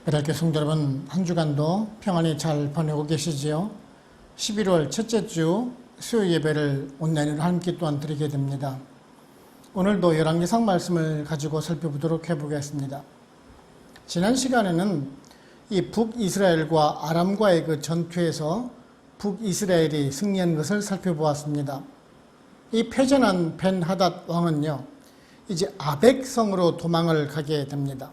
이렇게 성도 여러분, 한 주간도 평안히 잘 보내고 계시지요? 11월 첫째 주 수요 예배를 온라인으로 함께 또한 드리게 됩니다. 오늘도 열왕기상 말씀을 가지고 살펴보도록 해보겠습니다. 지난 시간에는 이 북이스라엘과 아람과의 그 전투에서 북이스라엘이 승리한 것을 살펴보았습니다. 이 패전한 벤하닷 왕은요, 이제 아벡성으로 도망을 가게 됩니다.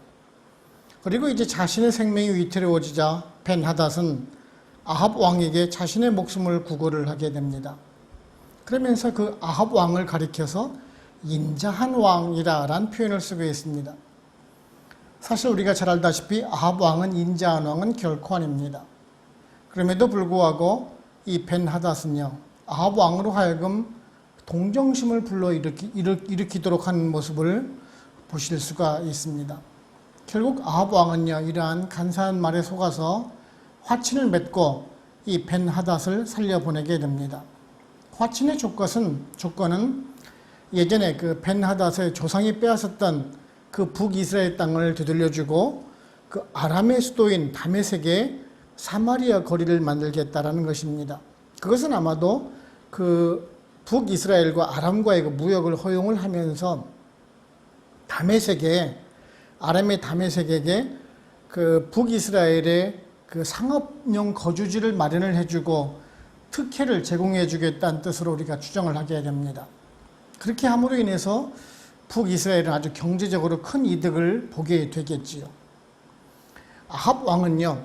그리고 이제 자신의 생명이 위태로워지자 벤하닷은 아합 왕에게 자신의 목숨을 구걸을 하게 됩니다. 그러면서 그 아합 왕을 가리켜서 인자한 왕이라는 표현을 쓰고 있습니다. 사실 우리가 잘 알다시피 아합 왕은 인자한 왕은 결코 아닙니다. 그럼에도 불구하고 이 벤하닷은요, 아합 왕으로 하여금 동정심을 불러일으키도록 하는 모습을 보실 수가 있습니다. 결국 아합 왕은요, 이러한 간사한 말에 속아서 화친을 맺고 이 벤하닷을 살려보내게 됩니다. 화친의 조건은 예전에 그 벤하닷의 조상이 빼앗았던 그 북이스라엘 땅을 되돌려주고 그 아람의 수도인 다메섹에 사마리아 거리를 만들겠다라는 것입니다. 그것은 아마도 그 북이스라엘과 아람과의 그 무역을 허용을 하면서 아람의 다메섹에게 그 북이스라엘의 그 상업용 거주지를 마련을 해주고 특혜를 제공해 주겠다는 뜻으로 우리가 추정을 하게 됩니다. 그렇게 함으로 인해서 북이스라엘은 아주 경제적으로 큰 이득을 보게 되겠지요. 아합 왕은요,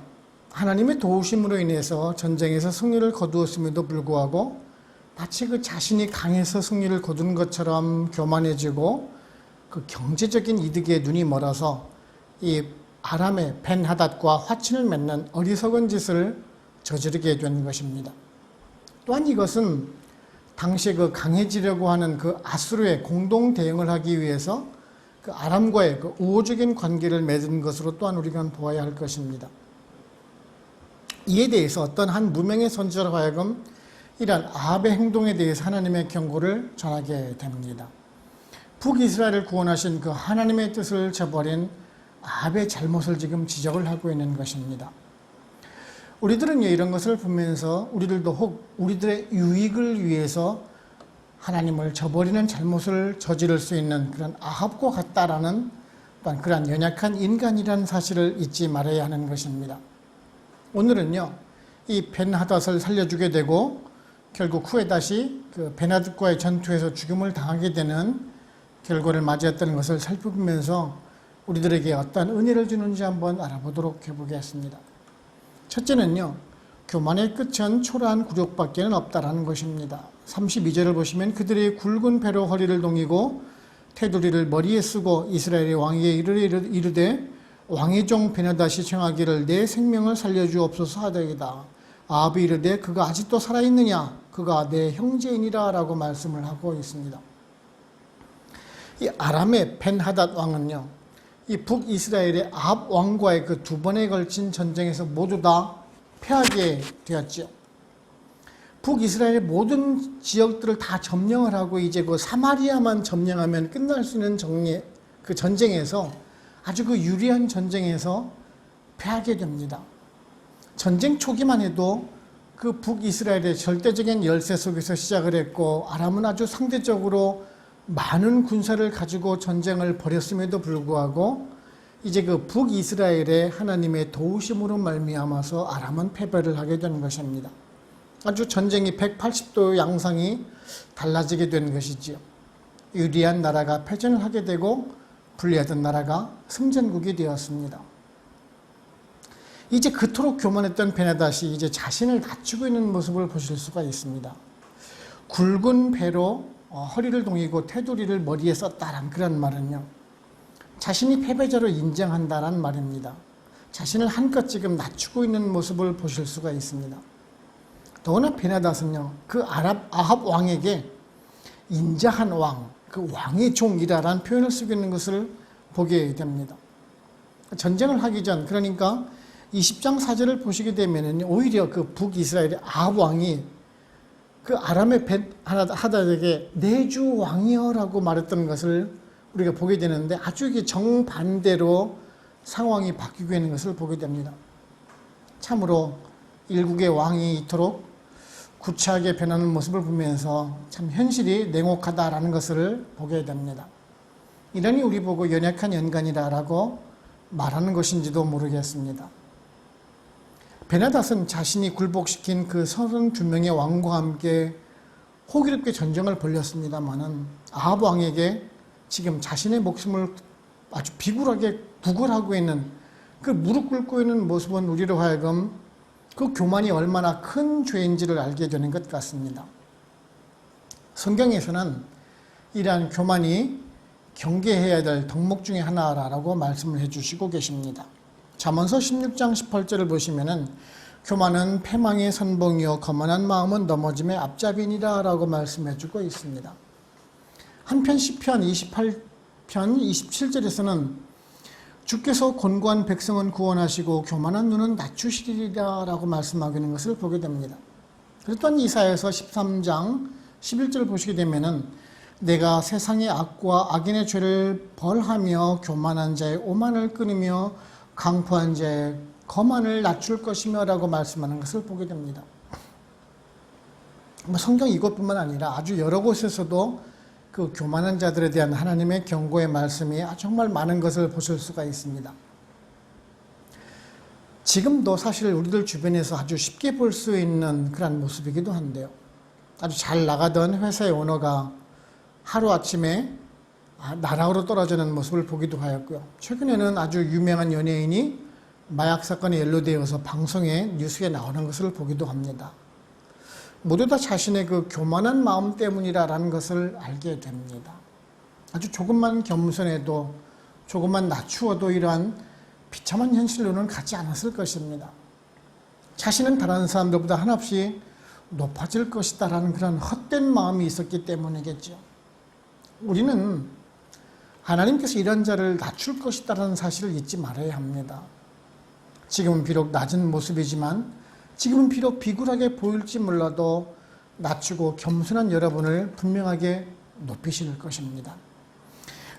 하나님의 도우심으로 인해서 전쟁에서 승리를 거두었음에도 불구하고 마치 그 자신이 강해서 승리를 거둔 것처럼 교만해지고 그 경제적인 이득에 눈이 멀어서 이 아람의 벤하닷과 화친을 맺는 어리석은 짓을 저지르게 된 것입니다. 또한 이것은 당시 그 강해지려고 하는 그 아수르에 공동 대응을 하기 위해서 그 아람과의 그 우호적인 관계를 맺은 것으로 또한 우리가 보아야 할 것입니다. 이에 대해서 어떤 한 무명의 선지자로 하여금 이러한 아합의 행동에 대해서 하나님의 경고를 전하게 됩니다. 북이스라엘을 구원하신 그 하나님의 뜻을 저버린 아합의 잘못을 지금 지적을 하고 있는 것입니다. 우리들은 이런 것을 보면서 우리들도 혹 우리들의 유익을 위해서 하나님을 저버리는 잘못을 저지를 수 있는 그런 아합과 같다라는 그런 연약한 인간이라는 사실을 잊지 말아야 하는 것입니다. 오늘은요, 이 벤하닷을 살려주게 되고 결국 후에 다시 그 벤하닷과의 전투에서 죽음을 당하게 되는 결과를 맞이했다는 것을 살펴보면서 우리들에게 어떤 은혜를 주는지 한번 알아보도록 해보겠습니다. 첫째는요, 교만의 끝은 초라한 굴욕밖에는 없다라는 것입니다. 32절을 보시면 그들의 굵은 배로 허리를 동이고 테두리를 머리에 쓰고 이스라엘의 왕에게 이르되 왕의 종 벤하닷이 청하기를 내 생명을 살려주옵소서 하더이다. 아합이 이르되 그가 아직도 살아있느냐? 그가 내 형제이니라 라고 말씀을 하고 있습니다. 이 아람의 벤하닷 왕은요, 이 북이스라엘의 아합 왕과의 그 두 번에 걸친 전쟁에서 모두 다 패하게 되었죠. 북이스라엘의 모든 지역들을 다 점령을 하고 이제 그 사마리아만 점령하면 끝날 수 있는 그 전쟁에서 아주 그 유리한 전쟁에서 패하게 됩니다. 전쟁 초기만 해도 그 북이스라엘의 절대적인 열세 속에서 시작을 했고 아람은 아주 상대적으로 많은 군사를 가지고 전쟁을 벌였음에도 불구하고 이제 그 북이스라엘의 하나님의 도우심으로 말미암아서 아람은 패배를 하게 된 것입니다. 아주 전쟁이 180도 양상이 달라지게 된 것이지요. 유리한 나라가 패전을 하게 되고 불리하던 나라가 승전국이 되었습니다. 이제 그토록 교만했던 벤하닷이 이제 자신을 낮추고 있는 모습을 보실 수가 있습니다. 굵은 배로 허리를 동이고 테두리를 머리에 썼다란 그런 말은요, 자신이 패배자로 인정한다란 말입니다. 자신을 한껏 지금 낮추고 있는 모습을 보실 수가 있습니다. 더구나 벤하닷은요, 그 아합 왕에게 인자한 왕, 그 왕의 종이라는 표현을 쓰고 있는 것을 보게 됩니다. 전쟁을 하기 전, 그러니까 20장 4절을 보시게 되면 오히려 그 북이스라엘의 아합 왕이 그 아람의 벤하닷에게 내 주 왕이여라고 말했던 것을 우리가 보게 되는데 아주 이게 정반대로 상황이 바뀌고 있는 것을 보게 됩니다. 참으로 일국의 왕이 이토록 구차하게 변하는 모습을 보면서 참 현실이 냉혹하다라는 것을 보게 됩니다. 이러니 우리 보고 연약한 연간이라고 말하는 것인지도 모르겠습니다. 베나닷은 자신이 굴복시킨 그 32명의 왕과 함께 호기롭게 전쟁을 벌였습니다마는 아합 왕에게 지금 자신의 목숨을 아주 비굴하게 구걸하고 있는 그 무릎 꿇고 있는 모습은 우리로 하여금 그 교만이 얼마나 큰 죄인지를 알게 되는 것 같습니다. 성경에서는 이러한 교만이 경계해야 될 덕목 중에 하나라고 말씀을 해주시고 계십니다. 잠언서 16장 18절을 보시면은 교만은 패망의 선봉이요 거만한 마음은 넘어짐의 앞잡이니라 라고 말씀해주고 있습니다. 한편 시편 28편 27절에서는 주께서 곤고한 백성은 구원하시고 교만한 눈은 낮추시리라 라고 말씀하고 있는 것을 보게 됩니다. 또한 이사야서 13장 11절 보시게 되면은 내가 세상의 악과 악인의 죄를 벌하며 교만한 자의 오만을 끊으며 강포한 자의 거만을 낮출 것이며 라고 말씀하는 것을 보게 됩니다. 성경 이것뿐만 아니라 아주 여러 곳에서도 그 교만한 자들에 대한 하나님의 경고의 말씀이 정말 많은 것을 보실 수가 있습니다. 지금도 사실 우리들 주변에서 아주 쉽게 볼 수 있는 그런 모습이기도 한데요. 아주 잘 나가던 회사의 오너가 하루아침에 나락으로 떨어지는 모습을 보기도 하였고요. 최근에는 아주 유명한 연예인이 마약 사건에 연루되어서 방송에 뉴스에 나오는 것을 보기도 합니다. 모두 다 자신의 그 교만한 마음 때문이라는 것을 알게 됩니다. 아주 조금만 겸손해도 조금만 낮추어도 이러한 비참한 현실로는 가지 않았을 것입니다. 자신은 다른 사람들보다 한없이 높아질 것이다라는 그런 헛된 마음이 있었기 때문이겠죠. 우리는 하나님께서 이런 자를 낮출 것이다라는 사실을 잊지 말아야 합니다. 지금은 비록 낮은 모습이지만 지금은 비록 비굴하게 보일지 몰라도 낮추고 겸손한 여러분을 분명하게 높이실 것입니다.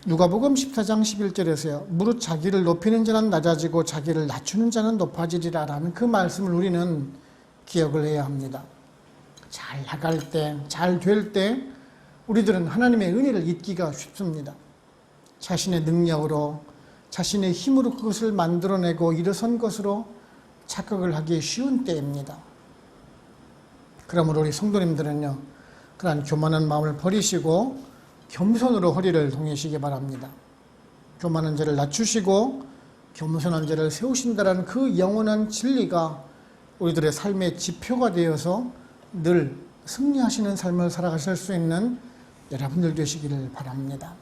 누가복음 14장 11절에서요. 무릇 자기를 높이는 자는 낮아지고 자기를 낮추는 자는 높아지리라 라는 그 말씀을 우리는 기억을 해야 합니다. 잘 나갈 때, 잘 될 때 우리들은 하나님의 은혜를 잊기가 쉽습니다. 자신의 능력으로 자신의 힘으로 그것을 만들어내고 일어선 것으로 착각을 하기 쉬운 때입니다. 그러므로 우리 성도님들은요, 그러한 교만한 마음을 버리시고 겸손으로 허리를 동이시기 바랍니다. 교만한 자를 낮추시고 겸손한 자를 세우신다는 그 영원한 진리가 우리들의 삶의 지표가 되어서 늘 승리하시는 삶을 살아가실 수 있는 여러분들 되시기를 바랍니다.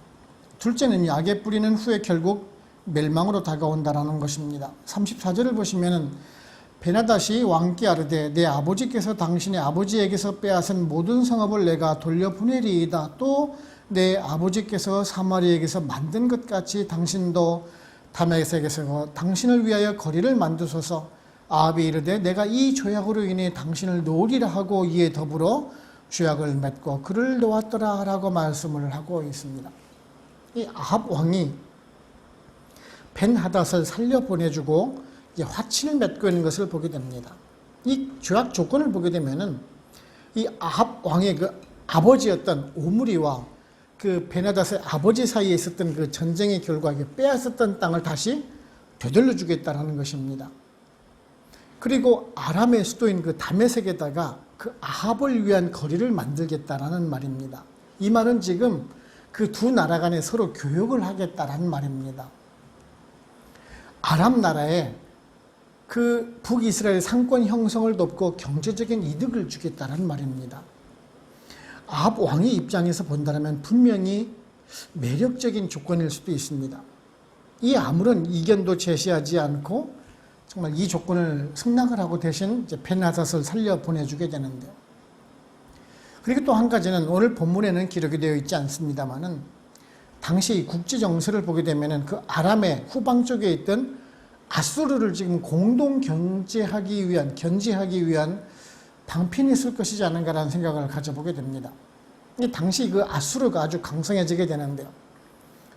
둘째는 악의 뿌리는 후에 결국 멸망으로 다가온다라는 것입니다. 34절을 보시면은 베나닷이 왕께 아르되 내 아버지께서 당신의 아버지에게서 빼앗은 모든 성읍을 내가 돌려보내리이다. 또 내 아버지께서 사마리에게서 만든 것 같이 당신도 다메섹에서 당신을 위하여 거리를 만드소서. 아합이 이르되 내가 이 조약으로 인해 당신을 놓으리라 하고 이에 더불어 조약을 맺고 그를 놓았더라 라고 말씀을 하고 있습니다. 이 아합 왕이 벤하닷을 살려보내주고 이제 화친을 맺고 있는 것을 보게 됩니다. 이 조약 조건을 보게 되면은 이 아합 왕의 그 아버지였던 오므리와 그 벤하닷의 아버지 사이에 있었던 그 전쟁의 결과에 빼앗았던 땅을 다시 되돌려 주겠다라는 것입니다. 그리고 아람의 수도인 그 다메섹에다가 그 아합을 위한 거리를 만들겠다라는 말입니다. 이 말은 지금 그 두 나라 간에 서로 교역을 하겠다라는 말입니다. 아람 나라에 그 북이스라엘 상권 형성을 돕고 경제적인 이득을 주겠다는 말입니다. 아합 왕의 입장에서 본다면 분명히 매력적인 조건일 수도 있습니다. 이 아무런 이견도 제시하지 않고 정말 이 조건을 승낙을 하고 대신 이제 벤하닷을 살려 보내주게 되는데요. 그리고 또 한 가지는 오늘 본문에는 기록이 되어 있지 않습니다만은 당시 국지 정세를 보게 되면은 그 아람의 후방 쪽에 있던 아수르를 지금 공동 견제하기 위한 방편이 있을 것이지 않은가라는 생각을 가져보게 됩니다. 당시 그 아수르가 아주 강성해지게 되는데요.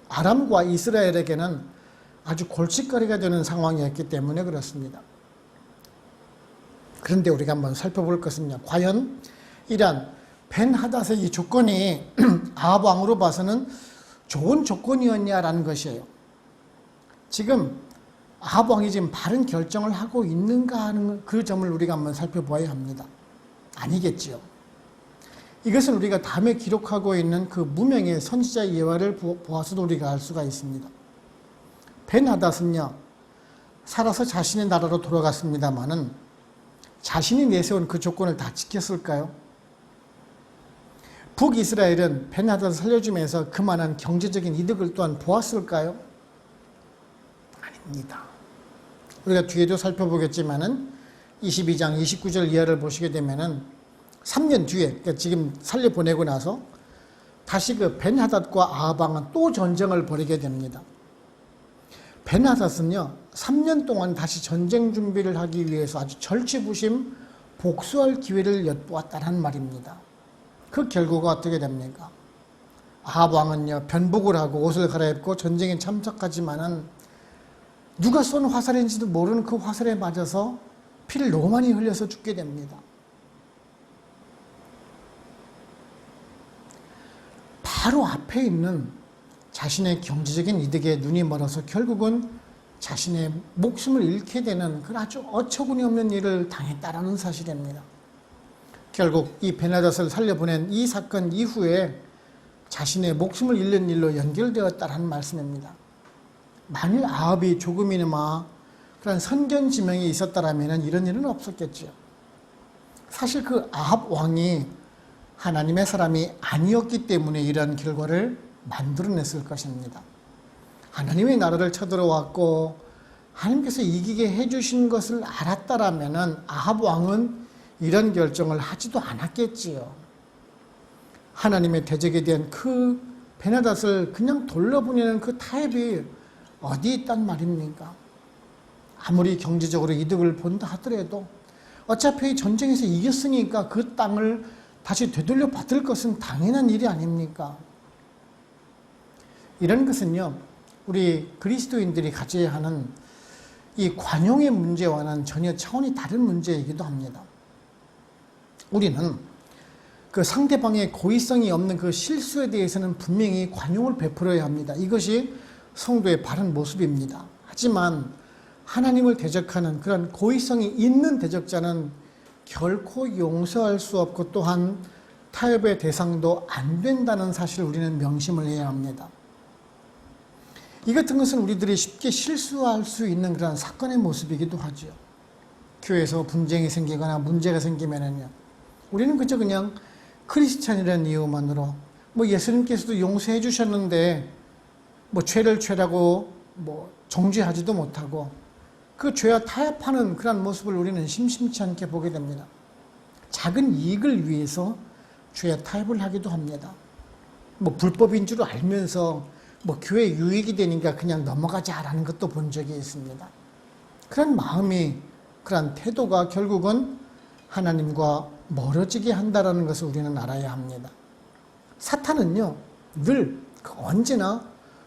아람과 이스라엘에게는 아주 골칫거리가 되는 상황이었기 때문에 그렇습니다. 그런데 우리가 한번 살펴볼 것은요. 과연 이러한 벤하닷의 이 조건이 아합 왕으로 봐서는 좋은 조건이었냐라는 것이에요. 지금 아합 왕이 지금 바른 결정을 하고 있는가 하는 그 점을 우리가 한번 살펴보아야 합니다. 아니겠지요. 이것은 우리가 다음에 기록하고 있는 그 무명의 선지자 예화를 보아서도 우리가 알 수가 있습니다. 벤하닷은요, 살아서 자신의 나라로 돌아갔습니다마는 자신이 내세운 그 조건을 다 지켰을까요? 북이스라엘은 벤하닷을 살려주면서 그만한 경제적인 이득을 또한 보았을까요? 아닙니다. 우리가 뒤에도 살펴보겠지만은 22장 29절 이하를 보시게 되면은 3년 뒤에, 그러니까 지금 살려보내고 나서 다시 그 벤하닷과 아합 왕은 또 전쟁을 벌이게 됩니다. 벤하닷은요, 3년 동안 다시 전쟁 준비를 하기 위해서 아주 절치부심 복수할 기회를 엿보았다는 말입니다. 그 결과가 어떻게 됩니까? 아합 왕은요, 변복을 하고 옷을 갈아입고 전쟁에 참석하지만은 누가 쏜 화살인지도 모르는 그 화살에 맞아서 피를 너무 많이 흘려서 죽게 됩니다. 바로 앞에 있는 자신의 경제적인 이득에 눈이 멀어서 결국은 자신의 목숨을 잃게 되는 그런 아주 어처구니 없는 일을 당했다라는 사실입니다. 결국 이 벤하닷을 살려보낸 이 사건 이후에 자신의 목숨을 잃는 일로 연결되었다라는 말씀입니다. 만일 아합이 조금이나마 그런 선견지명이 있었다라면 이런 일은 없었겠죠. 사실 그 아합 왕이 하나님의 사람이 아니었기 때문에 이런 결과를 만들어냈을 것입니다. 하나님의 나라를 쳐들어왔고 하나님께서 이기게 해주신 것을 알았다라면 아합 왕은 이런 결정을 하지도 않았겠지요. 하나님의 대적에 대한 그 벤하닷을 그냥 돌려보내는 그 타협이 어디 있단 말입니까? 아무리 경제적으로 이득을 본다 하더라도 어차피 전쟁에서 이겼으니까 그 땅을 다시 되돌려 받을 것은 당연한 일이 아닙니까? 이런 것은요, 우리 그리스도인들이 가져야 하는 이 관용의 문제와는 전혀 차원이 다른 문제이기도 합니다. 우리는 그 상대방의 고의성이 없는 그 실수에 대해서는 분명히 관용을 베풀어야 합니다. 이것이 성도의 바른 모습입니다. 하지만 하나님을 대적하는 그런 고의성이 있는 대적자는 결코 용서할 수 없고 또한 타협의 대상도 안 된다는 사실을 우리는 명심을 해야 합니다. 이 같은 것은 우리들이 쉽게 실수할 수 있는 그런 사건의 모습이기도 하죠. 교회에서 분쟁이 생기거나 문제가 생기면은요, 우리는 그저 그냥 크리스찬이라는 이유만으로 예수님께서도 용서해 주셨는데 죄를 죄라고 정죄하지도 못하고 그 죄와 타협하는 그런 모습을 우리는 심심치 않게 보게 됩니다. 작은 이익을 위해서 죄와 타협을 하기도 합니다. 불법인 줄 알면서 교회 유익이 되니까 그냥 넘어가자라는 것도 본 적이 있습니다. 그런 마음이, 그런 태도가 결국은 하나님과 멀어지게 한다는 것을 우리는 알아야 합니다. 사탄은요, 늘 언제나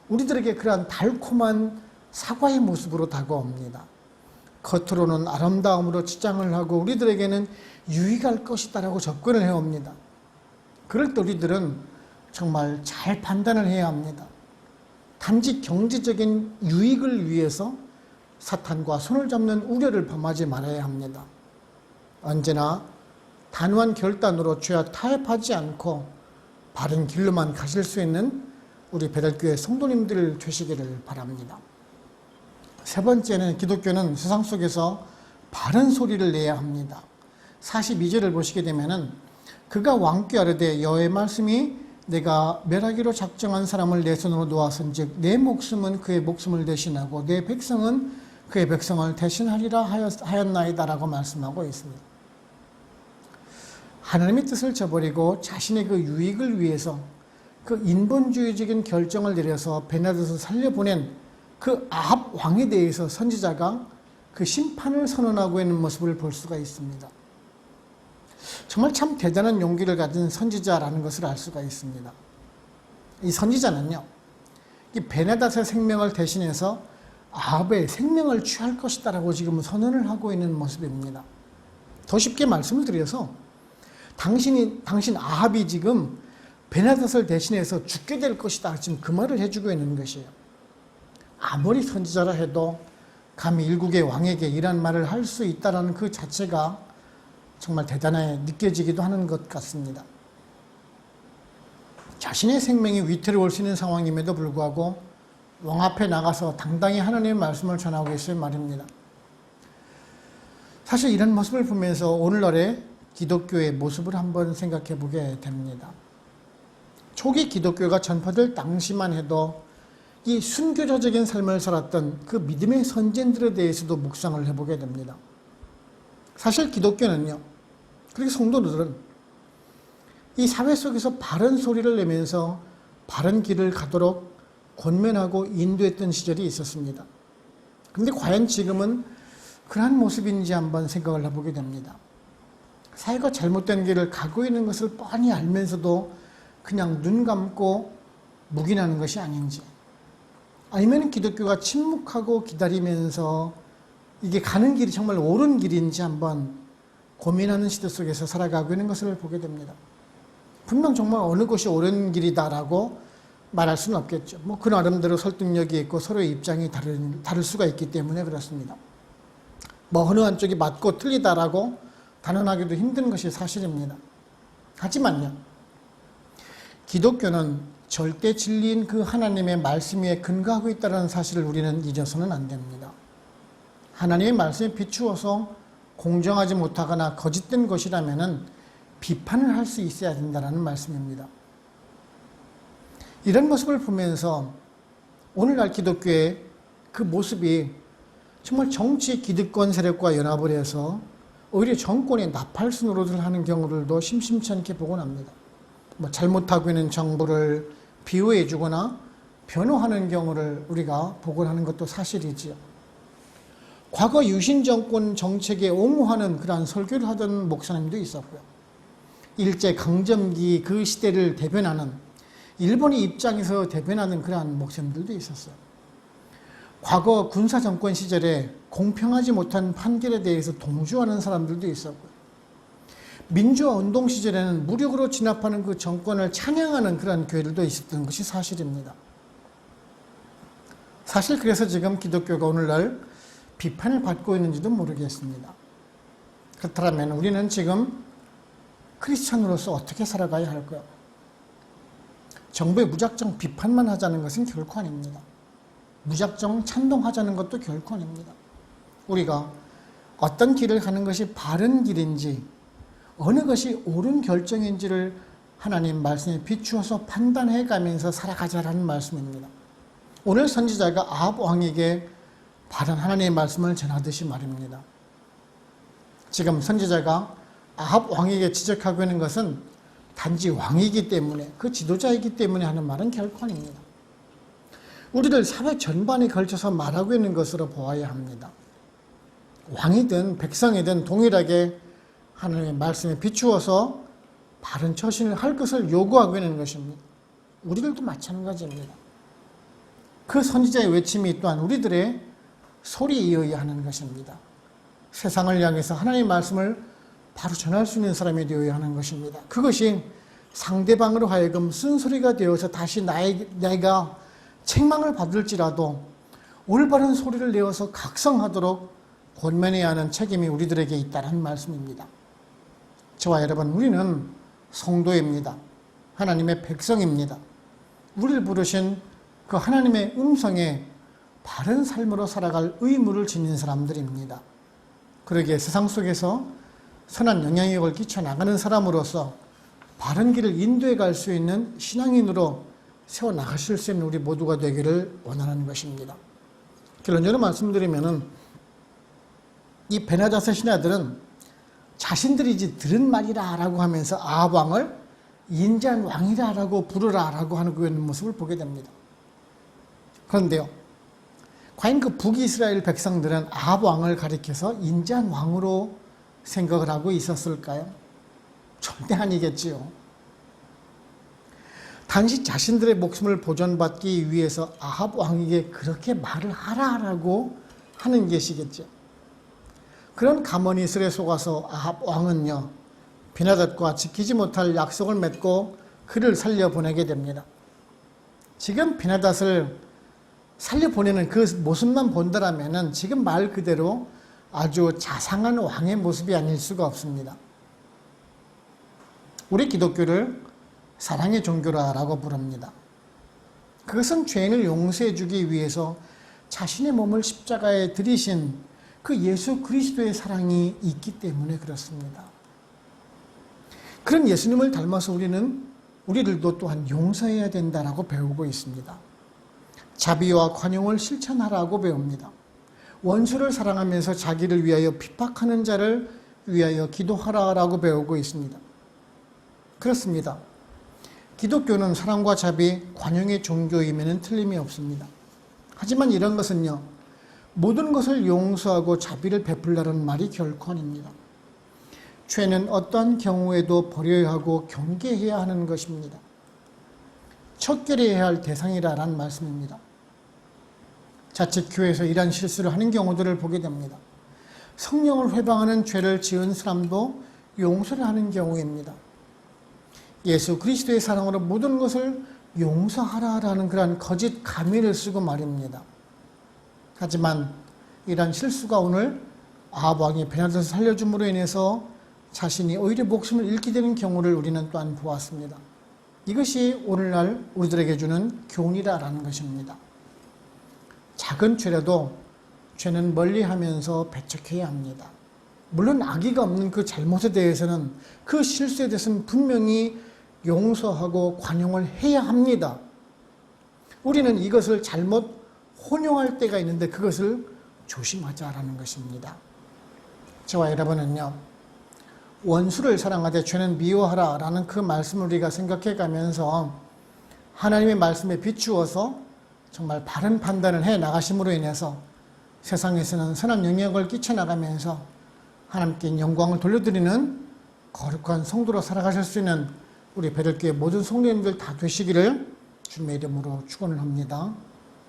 우리들에게 그러한 달콤한 사과의 모습으로 다가옵니다. 겉으로는 아름다움으로 치장을 하고 우리들에게는 유익할 것이다라고 접근을 해옵니다. 그럴 때 우리들은 정말 잘 판단을 해야 합니다. 단지 경제적인 유익을 위해서 사탄과 손을 잡는 우려를 범하지 말아야 합니다. 언제나 단호한 결단으로 죄와 타협하지 않고 바른 길로만 가실 수 있는 우리 배달교회 성도님들 되시기를 바랍니다. 세 번째는 기독교는 세상 속에서 바른 소리를 내야 합니다. 42절을 보시게 되면은 그가 왕께 아뢰되 여호와의 말씀이 내가 멸하기로 작정한 사람을 내 손으로 놓았은즉 내 목숨은 그의 목숨을 대신하고 내 백성은 그의 백성을 대신하리라 하였나이다라고 말씀하고 있습니다. 하나님의 뜻을 저버리고 자신의 그 유익을 위해서 그 인본주의적인 결정을 내려서 벤하닷을 살려보낸 그 아합 왕에 대해서 선지자가 그 심판을 선언하고 있는 모습을 볼 수가 있습니다. 정말 참 대단한 용기를 가진 선지자라는 것을 알 수가 있습니다. 이 선지자는요, 이 벤하닷의 생명을 대신해서 아합의 생명을 취할 것이다라고 지금 선언을 하고 있는 모습입니다. 더 쉽게 말씀을 드려서 당신 아합이 지금 베나닷을 대신해서 죽게 될 것이다. 지금 그 말을 해주고 있는 것이에요. 아무리 선지자라 해도 감히 일국의 왕에게 이런 말을 할 수 있다는 그 자체가 정말 대단하게 느껴지기도 하는 것 같습니다. 자신의 생명이 위태로울 수 있는 상황임에도 불구하고 왕 앞에 나가서 당당히 하나님의 말씀을 전하고 있어요 말입니다. 사실 이런 모습을 보면서 오늘날의 기독교의 모습을 한번 생각해 보게 됩니다. 초기 기독교가 전파될 당시만 해도 이 순교자적인 삶을 살았던 그 믿음의 선진들에 대해서도 묵상을 해보게 됩니다. 사실 기독교는요, 그리고 성도들은 이 사회 속에서 바른 소리를 내면서 바른 길을 가도록 권면하고 인도했던 시절이 있었습니다. 그런데 과연 지금은 그러한 모습인지 한번 생각을 해보게 됩니다. 사회가 잘못된 길을 가고 있는 것을 뻔히 알면서도 그냥 눈 감고 묵인하는 것이 아닌지, 아니면 기독교가 침묵하고 기다리면서 이게 가는 길이 정말 옳은 길인지 한번 고민하는 시대 속에서 살아가고 있는 것을 보게 됩니다. 분명 정말 어느 것이 옳은 길이다라고 말할 수는 없겠죠. 그 나름대로 설득력이 있고 서로의 입장이 다를 수가 있기 때문에 그렇습니다. 어느 한쪽이 맞고 틀리다라고 단언하기도 힘든 것이 사실입니다. 하지만요, 기독교는 절대 진리인 그 하나님의 말씀 위에 근거하고 있다는 사실을 우리는 잊어서는 안 됩니다. 하나님의 말씀에 비추어서 공정하지 못하거나 거짓된 것이라면 비판을 할 수 있어야 된다는 말씀입니다. 이런 모습을 보면서 오늘날 기독교의 그 모습이 정말 정치 기득권 세력과 연합을 해서 오히려 정권의 나팔수 노릇을 하는 경우들도 심심치 않게 보곤 합니다. 잘못하고 있는 정부를 비호해 주거나 변호하는 경우를 우리가 보곤 하는 것도 사실이지요. 과거 유신 정권 정책에 옹호하는 그러한 설교를 하던 목사님도 있었고요. 일제 강점기 그 시대를 대변하는, 일본의 입장에서 대변하는 그러한 목사님들도 있었어요. 과거 군사 정권 시절에 공평하지 못한 판결에 대해서 동조하는 사람들도 있었고요. 민주화 운동 시절에는 무력으로 진압하는 그 정권을 찬양하는 그런 교회들도 있었던 것이 사실입니다. 사실 그래서 지금 기독교가 오늘날 비판을 받고 있는지도 모르겠습니다. 그렇다면 우리는 지금 크리스찬으로서 어떻게 살아가야 할까요? 정부의 무작정 비판만 하자는 것은 결코 아닙니다. 무작정 찬동하자는 것도 결코 아닙니다. 우리가 어떤 길을 가는 것이 바른 길인지, 어느 것이 옳은 결정인지를 하나님 말씀에 비추어서 판단해 가면서 살아가자라는 말씀입니다. 오늘 선지자가 아합 왕에게 바른 하나님의 말씀을 전하듯이 말입니다. 지금 선지자가 아합 왕에게 지적하고 있는 것은 단지 왕이기 때문에, 그 지도자이기 때문에 하는 말은 결코 아닙니다. 우리들 사회 전반에 걸쳐서 말하고 있는 것으로 보아야 합니다. 왕이든 백성이든 동일하게 하나님의 말씀에 비추어서 바른 처신을 할 것을 요구하고 있는 것입니다. 우리들도 마찬가지입니다. 그 선지자의 외침이 또한 우리들의 소리에 이어야 하는 것입니다. 세상을 향해서 하나님의 말씀을 바로 전할 수 있는 사람이 되어야 하는 것입니다. 그것이 상대방으로 하여금 쓴소리가 되어서 다시 내가 책망을 받을지라도 올바른 소리를 내어서 각성하도록 권면해야 하는 책임이 우리들에게 있다는 말씀입니다. 저와 여러분, 우리는 성도입니다. 하나님의 백성입니다. 우리를 부르신 그 하나님의 음성에 바른 삶으로 살아갈 의무를 지닌 사람들입니다. 그러기에 세상 속에서 선한 영향력을 끼쳐나가는 사람으로서 바른 길을 인도해 갈 수 있는 신앙인으로 세워나가실 수 있는 우리 모두가 되기를 원하는 것입니다. 결론적으로 말씀드리면은 이 베나닷의 신하들은 자신들이 들은 말이라 라고 하면서 아합 왕을 인자한 왕이라 라고 부르라 라고 하는 모습을 보게 됩니다. 그런데요, 과연 그 북이스라엘 백성들은 아합 왕을 가리켜서 인자한 왕으로 생각을 하고 있었을까요? 절대 아니겠지요. 단지 자신들의 목숨을 보존받기 위해서 아합 왕에게 그렇게 말을 하라라고 하는 것이겠죠. 그런 가머니설에 속아서 아합 왕은요, 베나닷과 지키지 못할 약속을 맺고 그를 살려보내게 됩니다. 지금 베나닷을 살려보내는 그 모습만 본다라면 지금 말 그대로 아주 자상한 왕의 모습이 아닐 수가 없습니다. 우리 기독교를 사랑의 종교라고 부릅니다. 그것은 죄인을 용서해 주기 위해서 자신의 몸을 십자가에 들이신 그 예수 그리스도의 사랑이 있기 때문에 그렇습니다. 그런 예수님을 닮아서 우리들도 또한 용서해야 된다라고 배우고 있습니다. 자비와 관용을 실천하라고 배웁니다. 원수를 사랑하면서 자기를 위하여 핍박하는 자를 위하여 기도하라라고 배우고 있습니다. 그렇습니다. 기독교는 사랑과 자비, 관용의 종교임에는 틀림이 없습니다. 하지만 이런 것은요, 모든 것을 용서하고 자비를 베풀라는 말이 결코 아닙니다. 죄는 어떠한 경우에도 버려야 하고 경계해야 하는 것입니다. 척결해야 할 대상이라는 말씀입니다. 자칫 교회에서 이러한 실수를 하는 경우들을 보게 됩니다. 성령을 회방하는 죄를 지은 사람도 용서를 하는 경우입니다. 예수 그리스도의 사랑으로 모든 것을 용서하라라는 그러한 거짓 가미를 쓰고 말입니다. 하지만 이러한 실수가 오늘 아합 왕이 베나닷을 살려줌으로 인해서 자신이 오히려 목숨을 잃게 되는 경우를 우리는 또한 보았습니다. 이것이 오늘날 우리들에게 주는 교훈이라는 것입니다. 작은 죄라도 죄는 멀리하면서 배척해야 합니다. 물론 악의가 없는 그 잘못에 대해서는, 그 실수에 대해서는 분명히 용서하고 관용을 해야 합니다. 우리는 이것을 잘못 혼용할 때가 있는데 그것을 조심하자라는 것입니다. 저와 여러분은요, 원수를 사랑하되 죄는 미워하라 라는 그 말씀을 우리가 생각해 가면서 하나님의 말씀에 비추어서 정말 바른 판단을 해 나가심으로 인해서 세상에서는 선한 영향을 끼쳐나가면서 하나님께 영광을 돌려드리는 거룩한 성도로 살아가실 수 있는 우리 베들교회 모든 성도님들 다 되시기를 주님의 이름으로 축원을 합니다.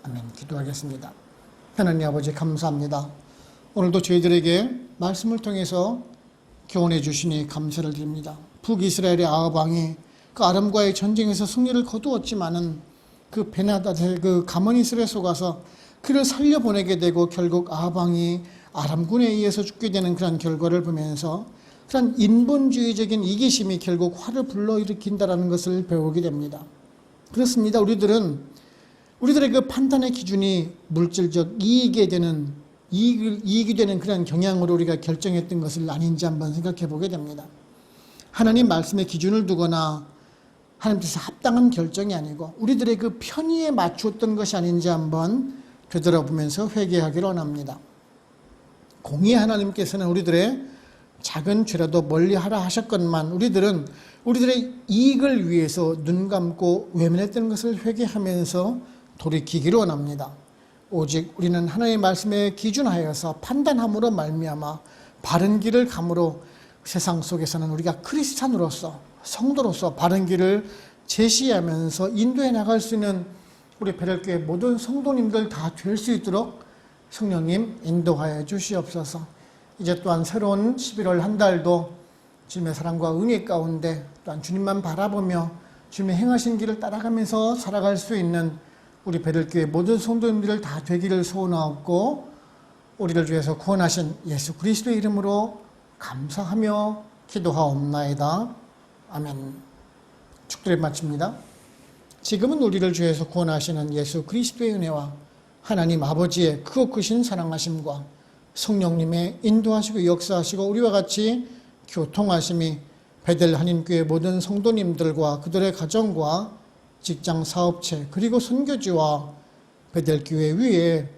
아멘. 기도하겠습니다. 하나님 아버지 감사합니다. 오늘도 저희들에게 말씀을 통해서 교훈해 주시니 감사를 드립니다. 북이스라엘의 아합 왕이 그 아람과의 전쟁에서 승리를 거두었지만은 그 베나닷의 그 가머니설에 속아서 그를 살려보내게 되고 결국 아합 왕이 아람군에 의해서 죽게 되는 그런 결과를 보면서 그런 인본주의적인 이기심이 결국 화를 불러일으킨다는 것을 배우게 됩니다. 그렇습니다. 우리들의 그 판단의 기준이 물질적 이익이 되는 그런 경향으로 우리가 결정했던 것을 아닌지 한번 생각해 보게 됩니다. 하나님 말씀의 기준을 두거나 하나님께서 합당한 결정이 아니고 우리들의 그 편의에 맞추었던 것이 아닌지 한번 되돌아보면서 회개하기를 원합니다. 공의의 하나님께서는 우리들의 작은 죄라도 멀리하라 하셨건만 우리들의 이익을 위해서 눈 감고 외면했던 것을 회개하면서 돌이키기를 원합니다. 오직 우리는 하나님의 말씀에 기준하여서 판단함으로 말미암아 바른 길을 감으로 세상 속에서는 우리가 크리스찬으로서 성도로서 바른 길을 제시하면서 인도해 나갈 수 있는 우리 베들교회 모든 성도님들 다 될 수 있도록 성령님 인도하여 주시옵소서. 이제 또한 새로운 11월 한 달도 주님의 사랑과 은혜 가운데 또한 주님만 바라보며 주님의 행하신 길을 따라가면서 살아갈 수 있는 우리 베들교회 모든 성도님들 다 되기를 소원하옵고 우리를 위해서 구원하신 예수 그리스도의 이름으로 감사하며 기도하옵나이다. 아멘. 축도를 마칩니다. 지금은 우리를 주에서 구원하시는 예수 그리스도의 은혜와 하나님 아버지의 크고 크신 사랑하심과 성령님의 인도하시고 역사하시고 우리와 같이 교통하심이 베델 한인교회 모든 성도님들과 그들의 가정과 직장 사업체 그리고 선교지와 베델교회 위에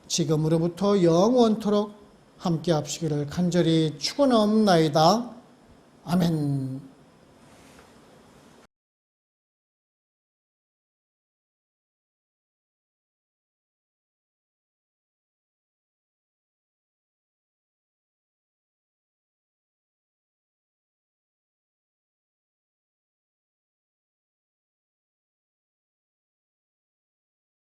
지금으로부터 영원토록 함께 합시기를 간절히 축원하옵나이다. 아멘.